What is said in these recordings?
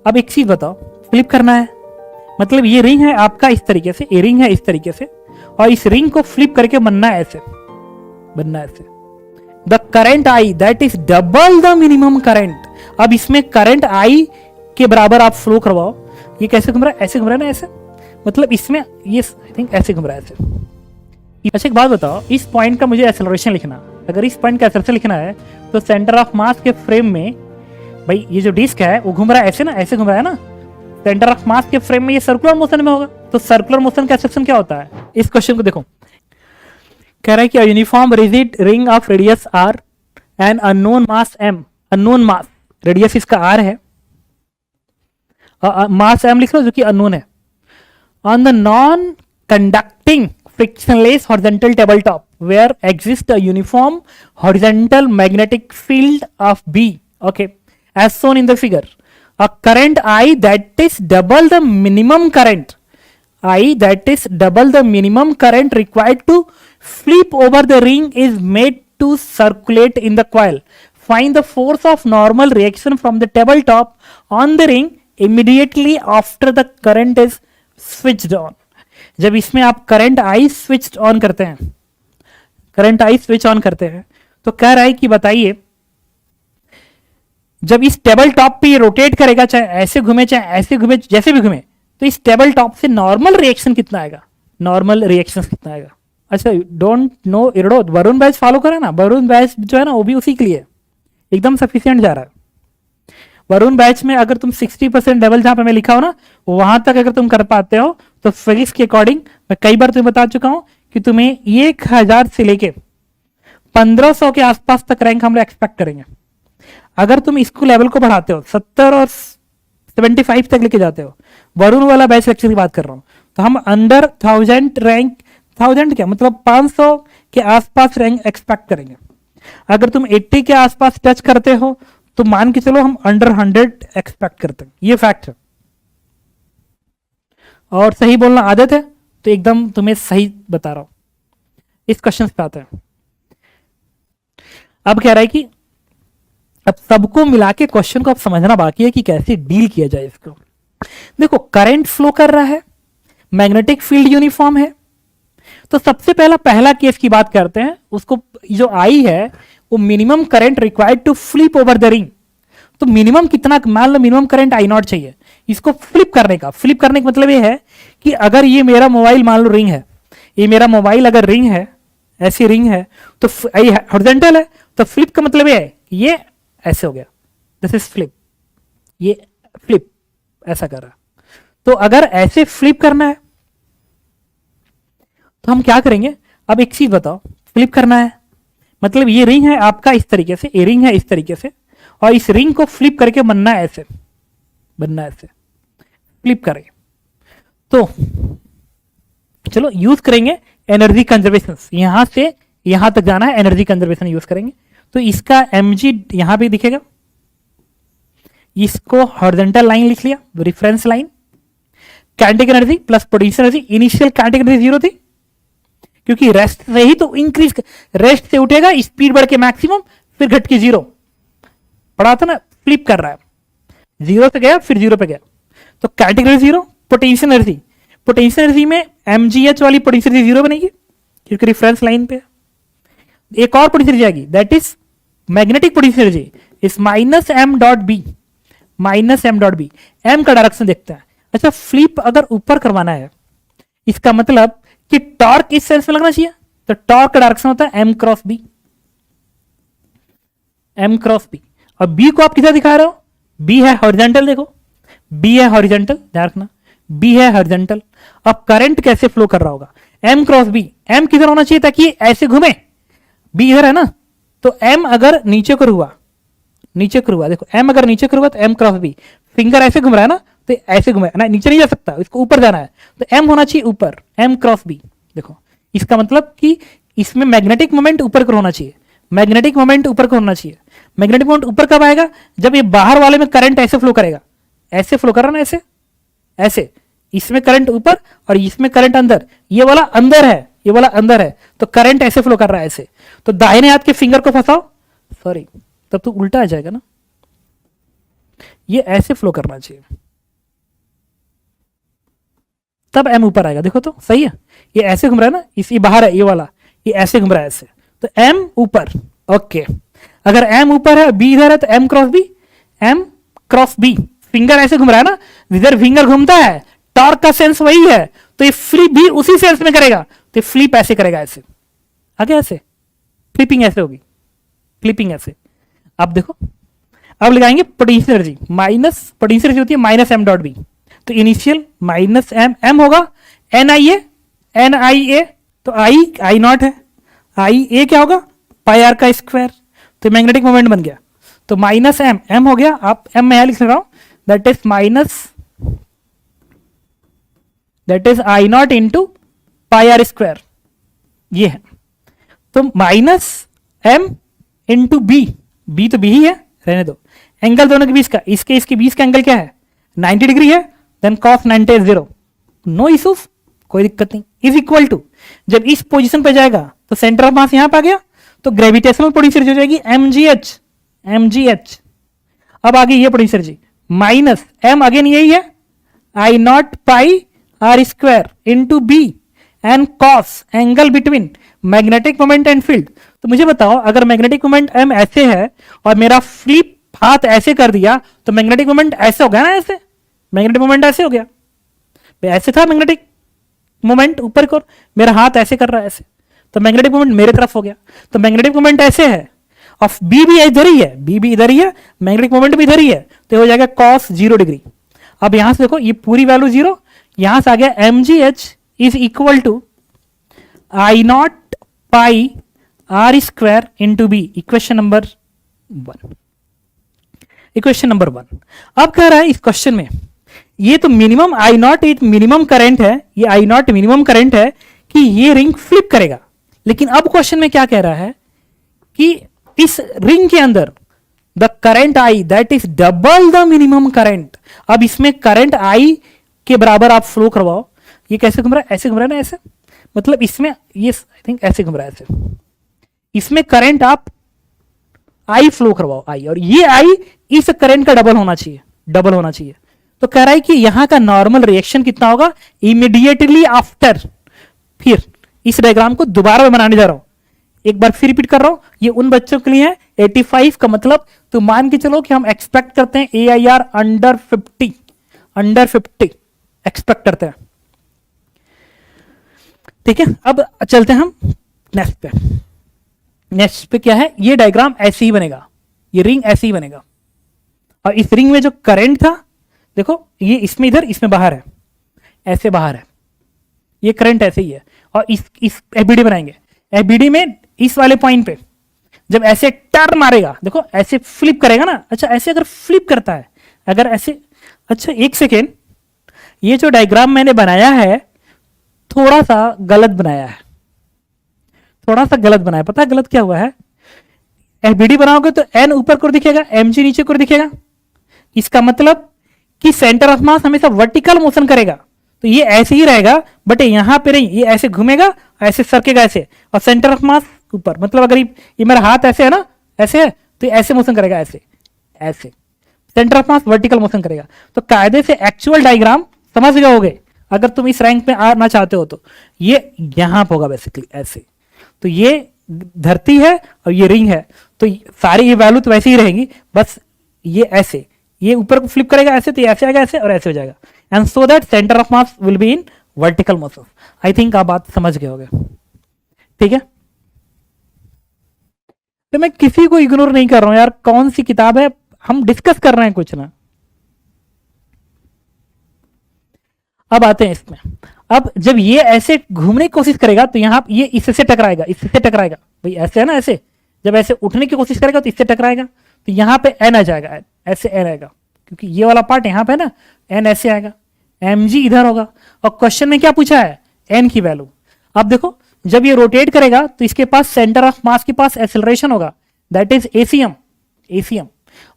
अब एक चीज बताओ, फ्लिप करना है मतलब ये रिंग है आपका इस तरीके से, ये रिंग है इस तरीके से, और इस रिंग को फ्लिप करके बनना है ऐसे, बनना है ऐसे। The current I that is double the minimum current. अब इसमें करंट आई के बराबर आप फ्लो करवाओ। ये कैसे घूम रहा है? ऐसे घूम रहा है ना, ऐसे, मतलब इसमें ये आई थिंक ऐसे घूम रहा है ऐसे। अच्छा एक बात बताओ, इस पॉइंट का मुझे एक्सेलरेशन लिखना, अगर इस पॉइंट का एक्सेलरेशन लिखना है तो सेंटर ऑफ मास के फ्रेम में, भाई ये जो डिस्क है वो घूम रहा है ऐसे ना, ऐसे घूम रहा है ना, सेंटर ऑफ मास के फ्रेम में ये सर्कुलर मोशन में होगा, तो सर्कुलर मोशन का एक्सेलरेशन क्या होता है? इस क्वेश्चन को देखो, कह रहा है कि uniform rigid ring of radius R and unknown mass M, unknown mass, radius इसका आर है, मास एम लिख लो जो कि अननोन है, on the non conducting frictionless horizontal tabletop where exists a uniform horizontal magnetic field of B, okay, as shown in the figure. A current I that is double the minimum current, I that is double the minimum current required to flip over the ring is made to circulate in the coil. Find the force of normal reaction from the tabletop on the ring immediately after the current is switched on. जब इसमें आप current I switch on करते हैं, current I switch on करते हैं, तो कह रहा है कि बताइए जब इस टेबल टॉप पे ये रोटेट करेगा, चाहे ऐसे घूमे चाहे ऐसे घूमे, जैसे भी घूमे, तो इस टेबल टॉप से नॉर्मल रिएक्शन कितना आएगा? नॉर्मल रिएक्शन कितना आएगा? अच्छा डोंट नो इरडो, वरुण बैच फॉलो करें ना, वरुण बैच जो है ना वो भी उसी के लिए एकदम सफिशियंट जा रहा है। वरुण बैच में अगर तुम 60% लेवल जहां पे मैं लिखा हो ना, वहां तक अगर तुम कर पाते हो तो फिजिक्स के अकॉर्डिंग, मैं कई बार तुम्हें बता चुका हूं कि तुम्हें 1000 से लेके 1500 के आसपास तक रैंक हम लोग एक्सपेक्ट करेंगे। अगर तुम इसको लेवल को बढ़ाते हो 70 और 75 तक लेके जाते हो, वरुण वाला बैच लेक्चर की बात कर रहा हूं, तो हम अंडर 1000 रैंक, 1000 क्या मतलब 500 के आसपास रैंक एक्सपेक्ट करेंगे। अगर तुम 80 के आसपास टच करते हो तो मान के चलो हम अंडर 100 एक्सपेक्ट करते हैं, ये फैक्ट है। और सही बोलना आदत है तो एकदम तुम्हें सही बता रहा हूं। इस क्वेश्चन पे आते हैं। अब कह रहा है कि अब सबको मिला के क्वेश्चन को अब समझना बाकी है कि कैसे डील किया जाए इसको। देखो करंट फ्लो कर रहा है, मैग्नेटिक फील्ड यूनिफॉर्म है, तो सबसे पहला केस की बात करते हैं। उसको जो आई है वो minimum current required to flip over the ring, तो मिनिमम कितना, मान लो मिनिमम करंट आई नॉट चाहिए इसको फ्लिप करने का। फ्लिप करने का मतलब ये है कि अगर ये मेरा मोबाइल मान लो रिंग है, ये मेरा मोबाइल अगर रिंग है, ऐसी रिंग है, तो हॉरिजॉन्टल है, तो फ्लिप का मतलब ये है ये ऐसे हो गया, दिस इज फ्लिप, ये फ्लिप ऐसा कर रहा। तो अगर ऐसे फ्लिप करना है तो हम क्या करेंगे? अब एक चीज बताओ, फ्लिप करना है मतलब ये रिंग है आपका इस तरीके से, ये रिंग है इस तरीके से, और इस रिंग को फ्लिप करके बनना है ऐसे, बनना है ऐसे, फ्लिप करेंगे। तो चलो यूज करेंगे एनर्जी कंजर्वेशन, यहां से यहां तक जाना है, एनर्जी कंजर्वेशन यूज करेंगे। तो इसका mg यहां पे दिखेगा, इसको हॉरिजॉन्टल लाइन लिख लिया, reference line, kinetic energy plus potential energy. Initial kinetic energy 0 थी क्योंकि रेस्ट से ही तो इंक्रीज, रेस्ट से उठेगा स्पीड बढ़ के मैक्सिमम, फिर घट के 0 पढ़ा था ना, फ्लिप कर रहा है, 0 से गया फिर 0 पे गया, तो kinetic energy 0, potential energy, potential energy में mgh वाली पोटेंशियल एनर्जी 0 बनेगी क्योंकि रेफरेंस लाइन पे। एक और पोटेंशियल एनर्जी आएगी that is magnetic potential energy is minus M dot B, minus M dot B, M का डायरेक्शन देखते हैं। अच्छा फ्लिप अगर ऊपर करवाना है इसका मतलब कि टॉर्क इस सेंस में लगना चाहिए, तो टॉर्क का डायरेक्शन होता है M cross B, M cross B. और बी को आप किधर दिखा रहे हो? बी है हॉरिजॉन्टल, देखो बी है हॉरिजॉन्टल, ध्यान रखना बी है हॉरिजॉन्टल। अब करंट कैसे फ्लो कर रहा होगा? एम क्रॉस बी, एम किधर होना चाहिए ताकि ऐसे घूमे, बी इधर है ना, तो एम अगर नीचे को हुआ, नीचे को हुआ, देखो एम अगर नीचे को हुआ तो एम क्रॉस बी, फिंगर ऐसे घूम रहा है ना, तो ऐसे घूमे ना, नीचे नहीं जा सकता, इसको ऊपर जाना है, तो एम होना चाहिए ऊपर, एम क्रॉस बी। देखो इसका मतलब कि इसमें मैग्नेटिक मोमेंट ऊपर को होना चाहिए, मैग्नेटिक मोमेंट ऊपर को होना चाहिए। मैग्नेटिक मोमेंट ऊपर कब आएगा? जब ये बाहर वाले में करंट ऐसे फ्लो करेगा, ऐसे फ्लो कर रहा ना, ऐसे ऐसे, इसमें करंट ऊपर और इसमें करंट अंदर, ये वाला अंदर है, ये वाला अंदर है, तो करंट ऐसे फ्लो कर रहा है ऐसे, तो दाहिने हाथ के फिंगर को फंसाओ, सॉरी तब तो उल्टा आ जाएगा ना, ये ऐसे फ्लो करना चाहिए, तब एम ऊपर आएगा। देखो तो सही है, ये ऐसे घूम रहा है ना, इसी बाहर है ये वाला, ये ऐसे घूम रहा है ऐसे, तो एम ऊपर। ओके, अगर एम ऊपर है, बी इधर है, तो M cross B, M cross B. Finger ऐसे घूम रहा है ना, इधर फिंगर घूमता है, टॉर्क का सेंस वही है, तो ये फ्लिप भी उसी सेंस में करेगा, तो फ्लिप ऐसे करेगा, ऐसे आगे, ऐसे फ्लिपिंग ऐसे होगी, फ्लिपिंग ऐसे। अब देखो, अब लगाएंगे potential energy, minus potential energy होती है माइनस एम डॉट बी, तो इनिशियल माइनस एम, एम होगा एन आई ए, तो आई नॉट है, आई ए क्या होगा पाई आर का स्क्वायर, तो मैग्नेटिक मोमेंट बन गया। तो माइनस एम, एम हो गया, आप एम मैं यहां लिख रहा हूं, that is minus, that is I naught into pi R square, ये है। तो minus M into B, B तो बी ही है, रहने दो। एंगल दोनों के बीच का, इसके बीच का एंगल क्या है 90 डिग्री है, then cos 90 is 0, no issues, कोई दिक्कत नहीं। इज इक्वल टू, जब इस पोजीशन पे जाएगा तो सेंटर ऑफ मास यहां पे आ गया, तो ग्रेविटेशनल पोटेंशियल हो जाएगी mgh। अब आगे ये पोटेंशियल जी माइनस एम, अगेन यही है I naught pi R square into B and cos, angle between magnetic moment and field. तो मुझे बताओ, अगर मैग्नेटिक मोमेंट एम ऐसे है और मेरा फ्लिप हाथ ऐसे कर दिया, तो मैग्नेटिक मोमेंट ऐसे हो गया ना, ऐसे मैग्नेटिक मोमेंट ऐसे हो गया, ऐसे था मैग्नेटिक मोमेंट ऊपर को, मेरा हाथ ऐसे कर रहा है ऐसे, तो मैग्नेटिक मोमेंट मेरे तरफ हो गया। तो मैग्नेटिक मोमेंट ऐसे है और बी भी इधर ही है, बी भी इधर ही है, मैग्नेटिक मोमेंट भी इधर ही है, तो हो जाएगा cos 0 डिग्री। अब यहां से देखो, ये पूरी वैल्यू 0, यहां से आ गया mgh is equal to I naught pi R square into B, equation number 1। Equation number 1 अब कह रहा है इस क्वेश्चन में, ये तो मिनिमम आई नॉट एक मिनिमम करंट है, ये आई नॉट मिनिमम करंट है कि ये रिंग फ्लिप करेगा। लेकिन अब क्वेश्चन में क्या कह रहा है कि इस रिंग के अंदर the current I that is double the minimum current. अब इसमें करंट आई के बराबर आप फ्लो करवाओ, ये कैसे घूम रहा है, ऐसे घूम रहा है ना, ऐसे, मतलब इसमें ये आई थिंक ऐसे घूम रहा है ऐसे, इसमें करंट आप आई फ्लो करवाओ, आई, और ये आई इस करंट का डबल होना चाहिए, डबल होना चाहिए। तो कह रहा है कि यहां का नॉर्मल रिएक्शन कितना होगा इमीडिएटली आफ्टर। फिर इस डायग्राम को दोबारा मैं बनाने जा रहा हूं, एक बार फिर रिपीट कर रहा हूं, ये उन बच्चों के लिए है 85 का मतलब, तो मान के चलो कि हम एक्सपेक्ट करते हैं AIR अंडर 50, अंडर 50 एक्सपेक्ट करते हैं, ठीक है। अब चलते हैं हम नेक्स्ट पे। नेक्स्ट पे क्या है, ये डायग्राम ऐसे ही बनेगा, ये रिंग ऐसे ही बनेगा, और इस रिंग में जो करंट था देखो, ये इसमें इधर, इसमें बाहर है, ऐसे बाहर है, ये करंट ऐसे ही है। और इस एफबीडी बनाएंगे, एफबीडी में इस वाले पॉइंट पे जब ऐसे टर्न मारेगा, देखो ऐसे फ्लिप करेगा ना, अच्छा ऐसे अगर फ्लिप करता है, अगर ऐसे, अच्छा एक सेकेंड, ये जो डायग्राम मैंने बनाया है थोड़ा सा गलत बनाया है, थोड़ा सा गलत बनाया, पता है गलत क्या हुआ है, एफबीडी बनाओगे तो एन ऊपर को दिखेगा, एमजी नीचे को दिखेगा, इसका मतलब कि सेंटर ऑफ मास हमेशा वर्टिकल मोशन करेगा, तो ये ऐसे ही रहेगा, बट यहां पे नहीं, ये ऐसे घूमेगा, ऐसे सरकेगा ऐसे, और सेंटर ऑफ मास ऊपर, मतलब अगर ये मेरा हाथ ऐसे है ना, ऐसे है, तो ये ऐसे मोशन करेगा, ऐसे ऐसे, centre of mass vertical motion करेगा। तो कायदे से एक्चुअल डायग्राम समझ गए होगे, अगर तुम इस रैंक में आना चाहते हो तो ये यहां पर होगा बेसिकली ऐसे, तो ये धरती है और ये रिंग है, तो सारी ये वैल्यू तो वैसे ही रहेंगी, बस ये ऐसे, ये ऊपर को फ्लिप करेगा ऐसे, तो ये ऐसे आएगा ऐसे और ऐसे हो जाएगा, and so that centre of mass will be in vertical motion. I think आप बात समझ गए होंगे, ठीक है। तो मैं किसी को इग्नोर नहीं कर रहा हूं यार, कौन सी किताब है, हम डिस्कस कर रहे हैं कुछ ना। अब आते हैं इसमें, अब जब ये ऐसे घूमने की कोशिश करेगा तो यहां ये इससे टकराएगा, इससे टकराएगा, भाई ऐसे है ना, ऐसे जब ऐसे उठने की कोशिश करेगा तो इससे टकराएगा, तो यहां पे एन आ जाएगा, ऐसे एन आएगा, क्योंकि ये वाला पार्ट यहां पे है ना, एन ऐसे आएगा, mg इधर होगा। और क्वेश्चन में क्या पूछा है, एन की वैल्यू। अब देखो जब ये रोटेट करेगा तो इसके पास सेंटर ऑफ मास के पास एक्सेलरेशन होगा, दैट इज एसीएम, एसीएम,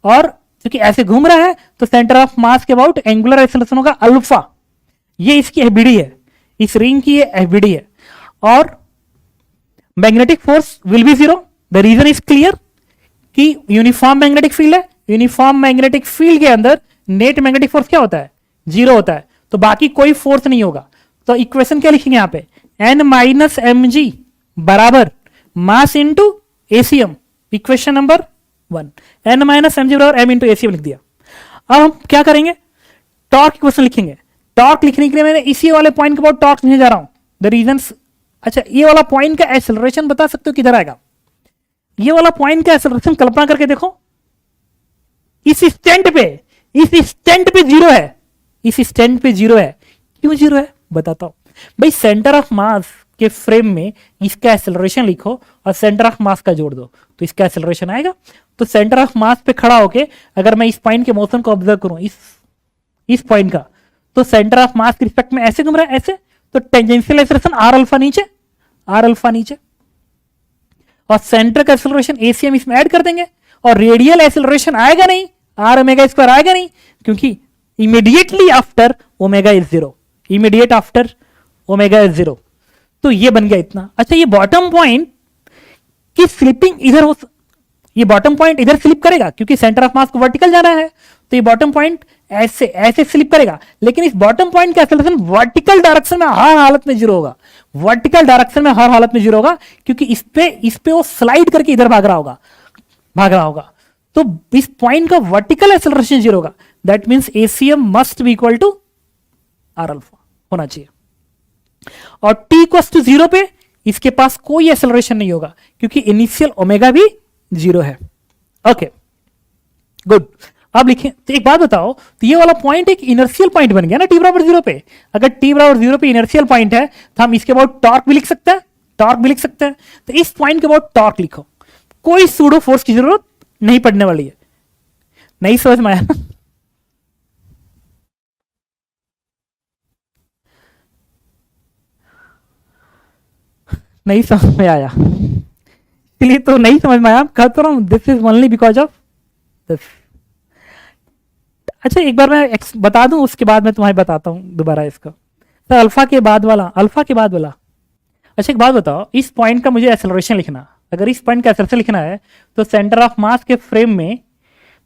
और क्योंकि ऐसे घूम रहा है तो सेंटर ऑफ मास के अबाउट एंगुलर एक्सेलरेशन होगा अल्फा। ये इसकी एफबीडी है, इस रिंग की ये एफबीडी है, और magnetic force will be 0। The reason is clear कि यूनिफॉर्म मैग्नेटिक फील्ड है, यूनिफॉर्म मैग्नेटिक फील्ड के अंदर नेट मैग्नेटिक फोर्स क्या होता है, 0 होता है, तो बाकी कोई फोर्स नहीं होगा। तो इक्वेशन क्या लिखेंगे यहाँ पे, n माइनस एम जी बराबर mass into ACM, equation number 1, n minus M G बराबर m इंटू एसीएम लिख दिया। अब हम क्या करेंगे, टॉर्क इक्वेशन लिखेंगे। टॉर्क लिखने के लिए मैंने इसी वाले पॉइंट के बाद टॉर्क लिखने जा रहा हूं, द रीजंस। अच्छा, ये वाला पॉइंट का एक्सेलरेशन बता सकते हो किधर आएगा, ये वाला पॉइंट का एक्सेलरेशन कल्पना करके देखो, इस स्टैंड पे, इस स्टैंड पे 0 है, इस स्टैंड पे 0 है। क्यों 0 है बताता हूं भाई, सेंटर ऑफ मास के फ्रेम में इसका एक्सेलरेशन लिखो और सेंटर ऑफ मास का जोड़ दो तो इसका एक्सेलरेशन आएगा। तो सेंटर ऑफ मास पे खड़ा होके अगर मैं इस पॉइंट के मोशन को ऑब्जर्व करूं, इस पॉइंट का, तो सेंटर ऑफ मास के रिस्पेक्ट में ऐसे घूम रहा है, ऐसे, तो टेंजेंशियल एक्सेलरेशन आर अल्फा नीचे, आर अल्फा नीचे, और सेंटर का एक्सेलरेशन एसीएम इसमें ऐड कर देंगे, और रेडियल एक्सेलरेशन आएगा नहीं, आर ओमेगा स्क्वायर आएगा नहीं, क्योंकि immediately after omega is 0, immediate after omega is 0। तो ये बन गया इतना। अच्छा, ये बॉटम पॉइंट की स्लिपिंग इधर हो, ये बॉटम पॉइंट इधर स्लिप करेगा क्योंकि सेंटर ऑफ मास को वर्टिकल जाना है, तो ये बॉटम पॉइंट ऐसे ऐसे स्लिप करेगा, लेकिन इस बॉटम पॉइंट का एक्सेलरेशन वर्टिकल डायरेक्शन में हर हालत में 0 होगा, वर्टिकल डायरेक्शन में हर हालत में 0 होगा, क्योंकि इस पे वो स्लाइड करके इधर भाग रहा होगा। तो इस पॉइंट का वर्टिकल एक्सेलरेशन 0 होगा, that means ACM must be equal to R alpha होना चाहिए। और t इक्वल टू 0 पे इसके पास कोई एक्सेलरेशन नहीं होगा क्योंकि इनिशियल ओमेगा भी 0 है। ओके गुड, अब लिखें। तो एक बात बताओ, तो ये वाला पॉइंट एक इनर्शियल पॉइंट बन गया ना t बराबर 0 पे। अगर t बराबर 0 पे इनर्शियल पॉइंट है तो हम इसके बाद टॉर्क भी लिख सकते हैं, टॉर्क भी लिख सकते हैं। तो इस पॉइंट के बाद टॉर्क लिखो, कोई सूडो फोर्स की जरूरत नहीं पड़ने वाली है। नहीं समझ में आया? नहीं समझ में आया, इसलिए तो नहीं समझ में आया, कहता रहा हूं this is only because of this. अच्छा, एक बार मैं बता दूं, उसके बाद मैं तुम्हें बताता हूं दोबारा इसका। तो अल्फा के बाद वाला, अल्फा के बाद वाला। अच्छा, एक बात बताओ, इस पॉइंट का मुझे एक्सेलरेशन लिखना, अगर इस पॉइंट का एक्सेलरेशन लिखना है तो सेंटर ऑफ मास के फ्रेम में,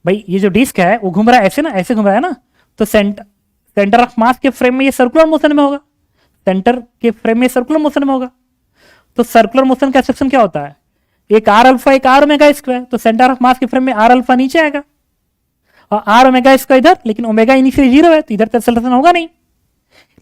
भाई ये जो डिस्क है वो घूम रहा है ऐसे ना, ऐसे घूम रहा है ना, तो सेंटर ऑफ मास के फ्रेम में ये सर्कुलर मोशन में होगा, सेंटर के फ्रेम में सर्कुलर मोशन में होगा। तो सर्कुलर मोशन का एक्सेलरेशन क्या होता है, एक आर अल्फा एक आर ओमेगा स्क्वायर। तो सेंटर ऑफ मास के फ्रेम में आर अल्फा नीचे आएगा और आर ओमेगा स्क्वायर इधर, लेकिन ओमेगा इनिशियली 0 है तो इधर का एक्सेलरेशन होगा नहीं,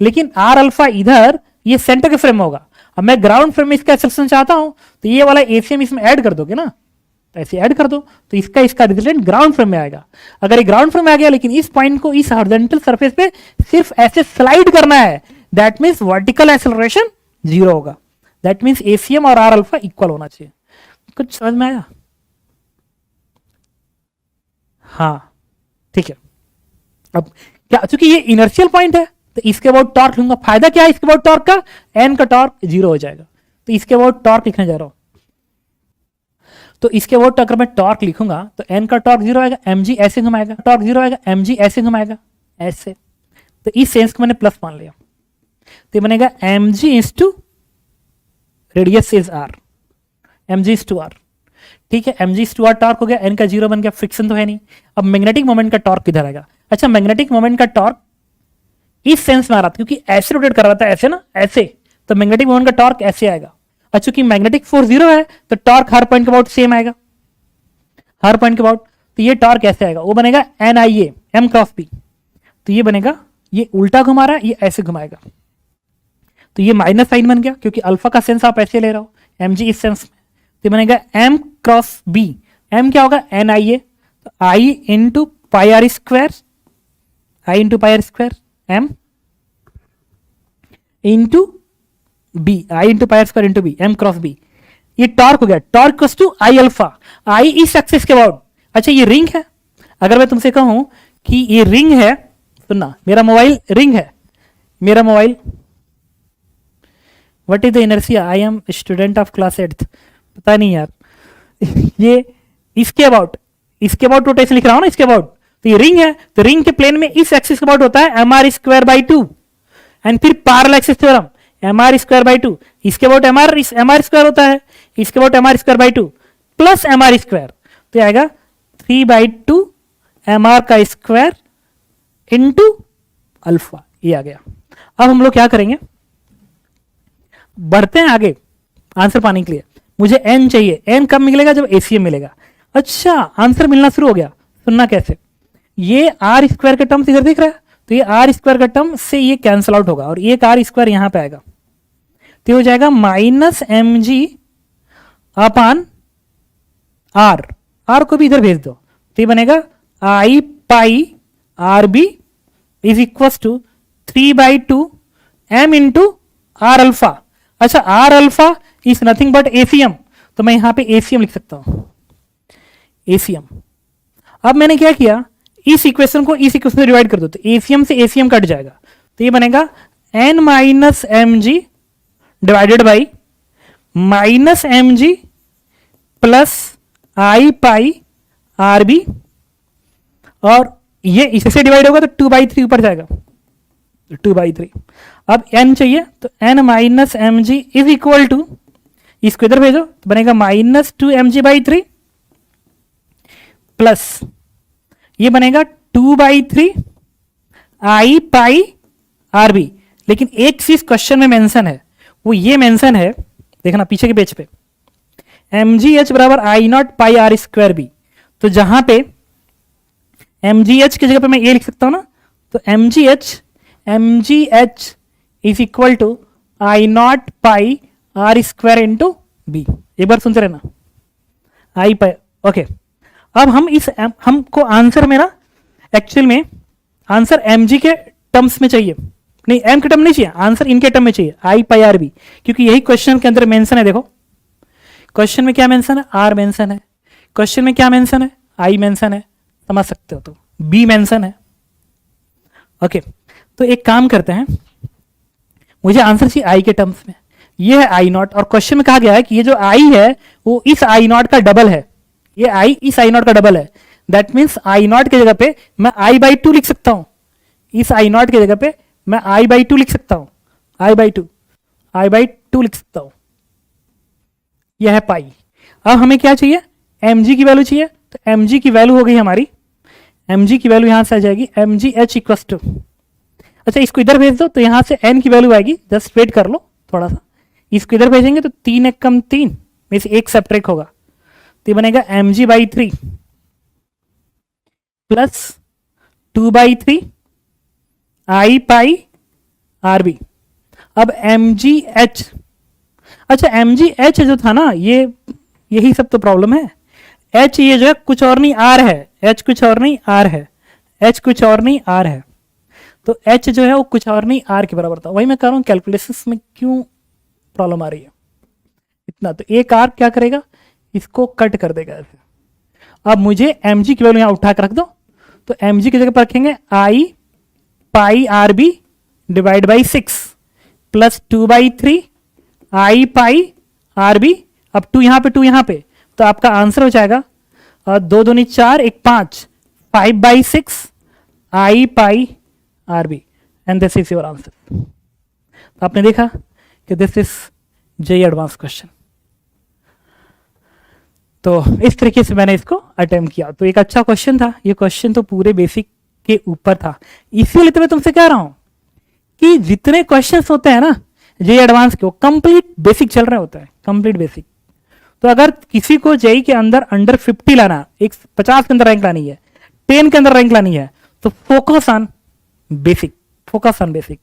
लेकिन आर अल्फा इधर ये सेंटर के फ्रेम में होगा। अब मैं ग्राउंड फ्रेम में इसका एक्सेलरेशन चाहता हूं तो ये वाला एसीएम इसमें ऐड कर दोगे ना, तो ऐसे ऐड कर दो तो इसका रिजल्टेंट ग्राउंड फ्रेम में आएगा। अगर ये ग्राउंड फ्रेम में आ गया लेकिन इस पॉइंट को इस हॉरिजॉन्टल सरफेस पे सिर्फ ऐसे स्लाइड करना है, दैट मींस वर्टिकल एक्सेलरेशन 0 होगा, दैट मींस एसीएम और आर अल्फा इक्वल होना चाहिए। कुछ समझ में आया? हाँ ठीक है। अब क्या, चूंकि ये इनर्शियल पॉइंट है तो इसके बाद टॉर्क लूंगा। फायदा क्या है इसके बाद टॉर्क का, एन का टॉर्क 0 हो जाएगा, तो इसके बाद टॉर्क लिखने जा रहा हूं। तो इसके बाद अगर मैं टॉर्क लिखूंगा तो एन का टॉर्क 0 आएगा, एम जी ऐसे घुमाएगा, टॉर्क 0 आएगा, एम जी ऐसे घुमाएगा, ऐसे। तो इस सेंस को मैंने प्लस मान लिया, तो बनेगा M G is to radius is R, M G is to R. ठीक है, M G is to R torque हो गया, एन का 0 बन गया, फ्रिक्शन तो है नहीं। अब मैग्नेटिक मोमेंट का टॉर्क किधर आएगा? अच्छा, मैग्नेटिक मोमेंट का टॉर्क इस सेंस में आ रहा था क्योंकि ऐसे रोटेट कर रहा था, ऐसे ना, ऐसे, तो मैग्नेटिक मोमेंट का टॉर्क ऐसे आएगा। और चूंकि मैग्नेटिक फोर्स 0 है तो टॉर्क हर पॉइंट के अबाउट सेम आएगा, हर पॉइंट के अबाउट। तो ये टॉर्क ऐसे आएगा, वो बनेगा N I A M cross P. तो ये बनेगा, ये उल्टा घुमा रहा है, ये ऐसे घुमाएगा, तो ये माइनस साइन बन गया क्योंकि अल्फा का सेंस आप ऐसे ले रहे हो, एम जी इस सेंस में। तो बनेगा एम क्रॉस बी, एम क्या होगा, एन आई ए, तो I into pi R square, I into pi R square, M into B, I into pi R square into B, M cross B. ये torque हो गया, torque equals to I alpha, I इस axis के about. अच्छा, ये ring है, अगर मैं तुमसे कहूं कि ये रिंग है, सुनना, मेरा मोबाइल रिंग है, मेरा mobile, what is the inertia, I am student of class 8th, पता नहीं यार ये इसके अबाउट रोटेशन लिख रहा हूं ना, इसके अबाउट। तो ये रिंग है, तो रिंग के प्लेन में इस एक्सिस के अबाउट होता है M R square by 2, and फिर parallel axis theorem M R square by 2, इसके अबाउट एम आर स्क्वायर होता है, इसके about M R square by 2 plus M R square, तो आएगा 3/2 एम आर का स्क्वायर इंटू अल्फा, ये आ गया। अब हम लोग क्या करेंगे, बढ़ते हैं आगे आंसर पाने के लिए। मुझे n चाहिए, n कब मिलेगा, जब एसीएम मिलेगा। अच्छा, आंसर मिलना शुरू हो गया। सुनना कैसे, ये आर स्क्वायर का टर्म इधर दिख रहा है, तो ये आर स्क्वायर का टर्म से ये कैंसिल आउट होगा और एक आर स्क्वायर यहां पे आएगा, तो ये हो जाएगा minus M G upon R, R को भी इधर भेज दो, तो ये बनेगा I pi R B is equal to 3/2 M into R alpha. अच्छा, R alpha is nothing but ACM, तो मैं यहां पे एसीएम लिख सकता हूं, एसीएम। अब मैंने क्या किया, इस इक्वेशन को इस इक्वेशन से डिवाइड कर दो, तो एसीएम से एसीएम कट जाएगा, तो ये बनेगा N minus M G divided by minus M G plus I pi R B, और ये इससे डिवाइड होगा तो 2/3 ऊपर जाएगा, 2/3। अब n चाहिए, तो n minus M G is equal to, इसको इधर भेजो तो बनेगा -2mg/3 प्लस ये बनेगा 2/3 आई पाई आर बी। लेकिन एक चीज क्वेश्चन में मेंशन है, वो ये मेंशन है, देखना पीछे के पेज पे, mgh बराबर I naught pi R square B. तो जहां पे mgh की जगह पे मैं ये लिख सकता हूं ना, तो mgh is equal to I naught pi R square into B. एक बार सुनते रहना, आई पाई, ओके। अब हम हमको आंसर मेरा एक्चुअल में आंसर mg के टर्म्स में चाहिए, नहीं m के टर्म नहीं चाहिए, आंसर इनके टर्म में चाहिए, आई पाई आर बी, क्योंकि यही क्वेश्चन के अंदर मेंशन है। देखो क्वेश्चन में क्या मेंशन है, आर मेंशन है, क्वेश्चन में क्या मेंशन है, आई मेंशन है, समझ सकते हो, तो बी मेंशन है। ओके, तो एक काम करते हैं, मुझे आंसर चाहिए आई के टर्म्स में, ये है आई नॉट, और क्वेश्चन में कहा गया है कि ये जो आई है वो इस आई नॉट का डबल है, ये आई इस आई नॉट का डबल है। दैट मीन्स आई नॉट की जगह पे मैं i/2 लिख सकता हूं, इस आई नॉट की जगह पे मैं i/2 लिख सकता हूं, i/2 लिख सकता हूं, यह है पाई। अब हमें क्या चाहिए, mg की वैल्यू चाहिए, तो mg की वैल्यू हो गई हमारी, mg की वैल्यू यहां से आ जाएगी mgh इक्वल टू, अच्छा इसको इधर भेज दो तो यहां से n की वैल्यू आएगी, जस्ट वेट कर लो थोड़ा सा, इसको इधर भेजेंगे तो 3 × 3 में से 1 सब्ट्रैक्ट होगा, तो ये बनेगा mg/3 plus 2/3 I pi R B. अब mgh, अच्छा mgh जो था ना, ये यही सब तो प्रॉब्लम है, h ये जो है कुछ और नहीं r है, h कुछ और नहीं r है, h कुछ और नहीं r है, तो h जो है वो कुछ और नहीं r के बराबर था। वही मैं कह रहा हूँ कैलकुलेशंस में क्यों प्रॉब्लम आ रही है इतना, तो एक r क्या करेगा, इसको कट कर देगा ऐसे। अब मुझे mg की वैल्यू यहाँ उठा कर रख दो, तो mg की जगह पर रखेंगे I pi R B divide by 6 plus 2/3 I pi R B. अब 2 यहाँ पे 2 यहाँ पे, तो आपका आंसर हो जाएगा 2 दूनी 4 1 5 5/6 I pi R B, and this is your answer. तो आपने देखा कि this is JEE advance question. तो इस तरीके से मैंने इसको अटेम्प्ट किया, तो एक अच्छा क्वेश्चन था, ये क्वेश्चन तो पूरे बेसिक के ऊपर था। इसीलिए तो मैं तुमसे कह रहा हूं कि जितने क्वेश्चंस होते हैं ना जेईई एडवांस के, वो कंप्लीट बेसिक चल रहे होते हैं, कंप्लीट बेसिक। तो अगर किसी को जेईई के अंदर अंडर 50 लाना, एक 50 के अंदर रैंक लानी है, 10 के अंदर रैंक लानी है, तो focus on basic, focus on basic.